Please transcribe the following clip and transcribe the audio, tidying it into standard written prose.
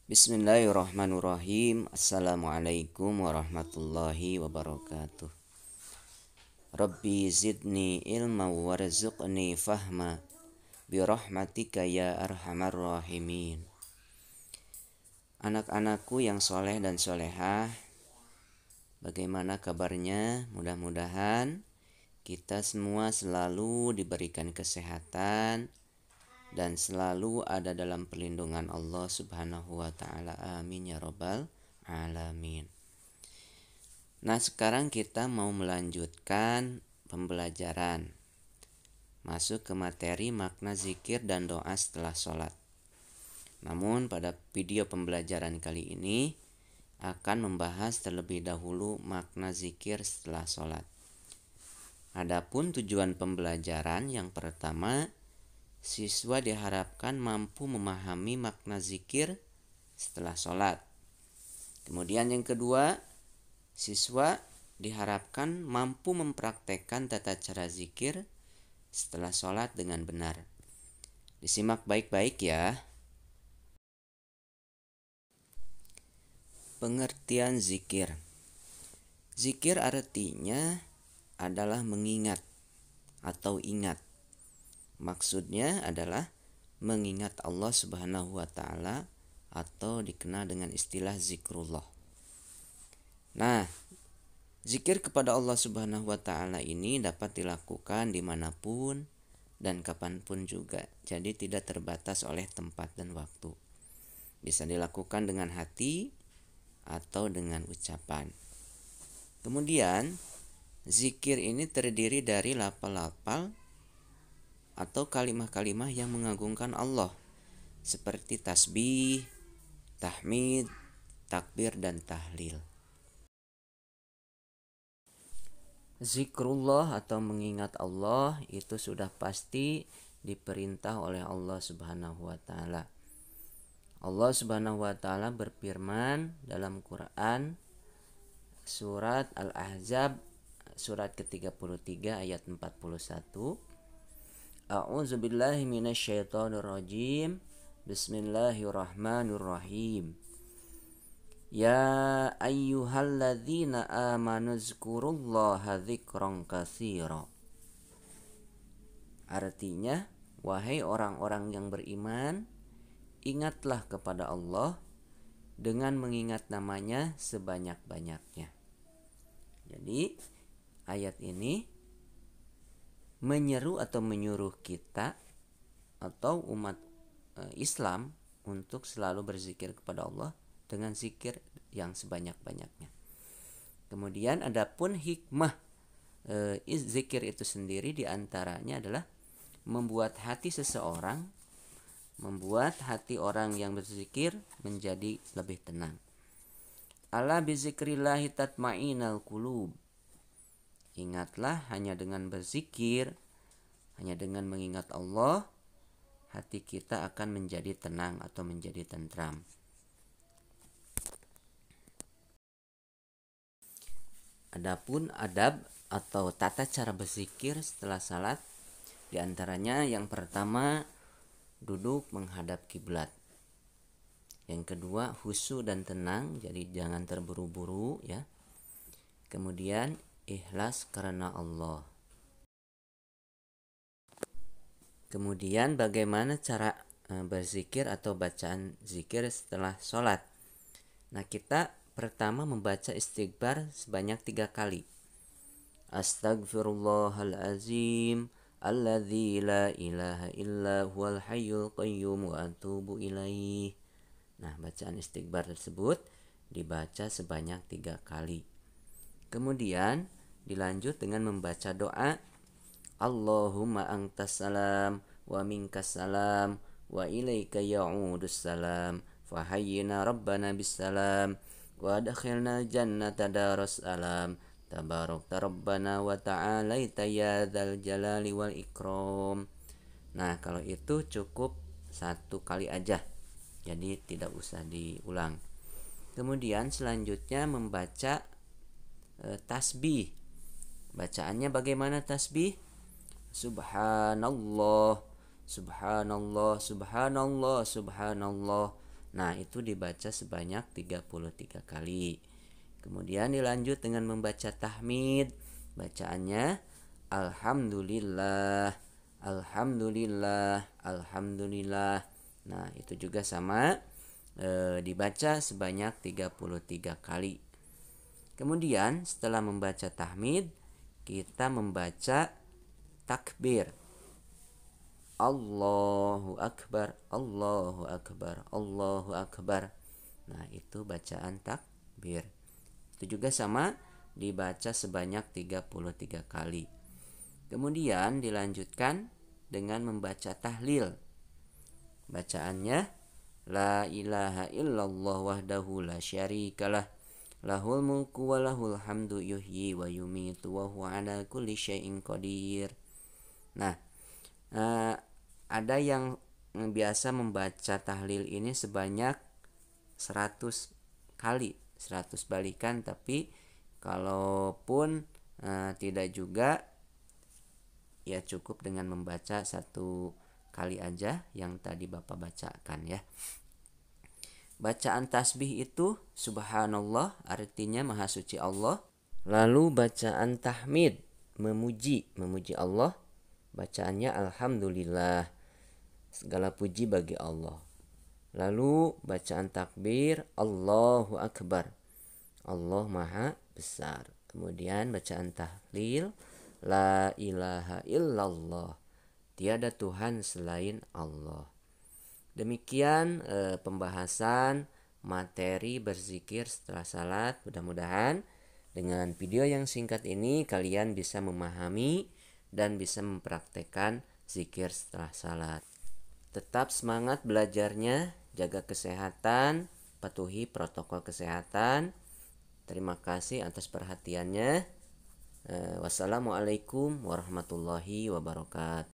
Bismillahirrahmanirrahim. Assalamualaikum warahmatullahi wabarakatuh. Rabbi zidni ilma warzuqni fahma birahmatika ya arhamar rahimin. Anak-anakku yang soleh dan solehah, bagaimana kabarnya? Mudah-mudahan kita semua selalu diberikan kesehatan dan selalu ada dalam perlindungan Allah Subhanahu wa taala. Amin ya rabbal alamin. Nah, sekarang kita mau melanjutkan pembelajaran. Masuk ke materi makna zikir dan doa setelah sholat. Namun pada video pembelajaran kali ini akan membahas terlebih dahulu makna zikir setelah sholat. Adapun tujuan pembelajaran yang pertama, siswa diharapkan mampu memahami makna zikir setelah sholat. Kemudian yang kedua, siswa diharapkan mampu mempraktekkan tata cara zikir setelah sholat dengan benar. Disimak baik-baik ya. Pengertian zikir. Zikir artinya adalah mengingat atau ingat. Maksudnya adalah mengingat Allah Subhanahu wa taala atau dikenal dengan istilah zikrullah. Nah, zikir kepada Allah Subhanahu wa taala ini dapat dilakukan dimanapun dan kapanpun juga. Jadi tidak terbatas oleh tempat dan waktu. Bisa dilakukan dengan hati atau dengan ucapan. Kemudian, zikir ini terdiri dari lafal-lafal atau kalimah-kalimah yang mengagungkan Allah, seperti tasbih, tahmid, takbir, dan tahlil. Zikrullah atau mengingat Allah itu sudah pasti diperintah oleh Allah Subhanahu wa taala. Allah Subhanahu wa taala berfirman dalam Quran surat Al-Ahzab surat ke-33 ayat 41. A'udzubillahi minasyaitonirrajim. Bismillahirrahmanirrahim. Ya ayyuhalladzina amanu zkurullaha dzikran katsira. Artinya, wahai orang-orang yang beriman, ingatlah kepada Allah dengan mengingat namanya sebanyak-banyaknya. Jadi, ayat ini menyeru atau menyuruh kita atau umat Islam untuk selalu berzikir kepada Allah dengan zikir yang sebanyak-banyaknya. Kemudian adapun hikmah zikir itu sendiri diantaranya adalah membuat hati seseorang, membuat hati orang yang berzikir menjadi lebih tenang. Ala bizikrillahi tatma'innal qulub. Ingatlah, hanya dengan berzikir, hanya dengan mengingat Allah, hati kita akan menjadi tenang atau menjadi tentram. Adapun adab atau tata cara berzikir setelah salat, diantaranya yang pertama duduk menghadap kiblat. Yang kedua khusyuk dan tenang, jadi jangan terburu-buru ya. Kemudian ikhlas karena Allah. Kemudian bagaimana cara berzikir atau bacaan zikir setelah sholat? Nah, kita pertama membaca istighfar sebanyak 3 kali. Astaghfirullahalazim alladzi la ilaha illa huwal hayyul qayyum wa atubu ilaih. Nah, bacaan istighfar tersebut dibaca sebanyak 3 kali. Kemudian dilanjut dengan membaca doa Allahumma antas salam wa minkas salam wa ilaika ya'udus salam fahayyina rabbana bisalam wa adkhilna jannata daras salam tabarakta rabbana wa ta'alaita ya dzal jalali wal ikram. Nah, kalau itu cukup 1 kali aja, jadi tidak usah diulang. Kemudian selanjutnya membaca tasbih. Bacaannya bagaimana tasbih? Subhanallah, subhanallah, subhanallah, subhanallah, Nah, itu dibaca sebanyak 33 kali. Kemudian dilanjut dengan membaca tahmid. Bacaannya alhamdulillah, alhamdulillah, alhamdulillah. Nah, itu juga sama, dibaca sebanyak 33 kali. Kemudian setelah membaca tahmid, kita membaca takbir. Allahu Akbar, Allahu Akbar, Allahu Akbar. Nah, itu bacaan takbir. Itu juga sama, dibaca sebanyak 33 kali. Kemudian dilanjutkan dengan membaca tahlil. Bacaannya la ilaha illallah wahdahu la syarikalah, lahul mulku wa lahul hamdu yuhyi wa yumitu wa huwa ala kulli syai'in qadir. Nah, ada yang biasa membaca tahlil ini sebanyak 100 kali, 100 balikan, tapi kalaupun tidak juga, ya cukup dengan membaca 1 kali aja yang tadi Bapak bacakan ya. Bacaan tasbih itu subhanallah, artinya maha suci Allah. Lalu bacaan tahmid, memuji Allah, bacaannya alhamdulillah, segala puji bagi Allah. Lalu bacaan takbir Allahu Akbar, Allah maha besar. Kemudian bacaan tahlil la ilaha illallah, tiada Tuhan selain Allah. Demikian pembahasan materi berzikir setelah salat. Mudah-mudahan dengan video yang singkat ini kalian bisa memahami dan bisa mempraktekkan zikir setelah salat. Tetap semangat belajarnya, jaga kesehatan, patuhi protokol kesehatan. Terima kasih atas perhatiannya. Wassalamualaikum warahmatullahi wabarakatuh.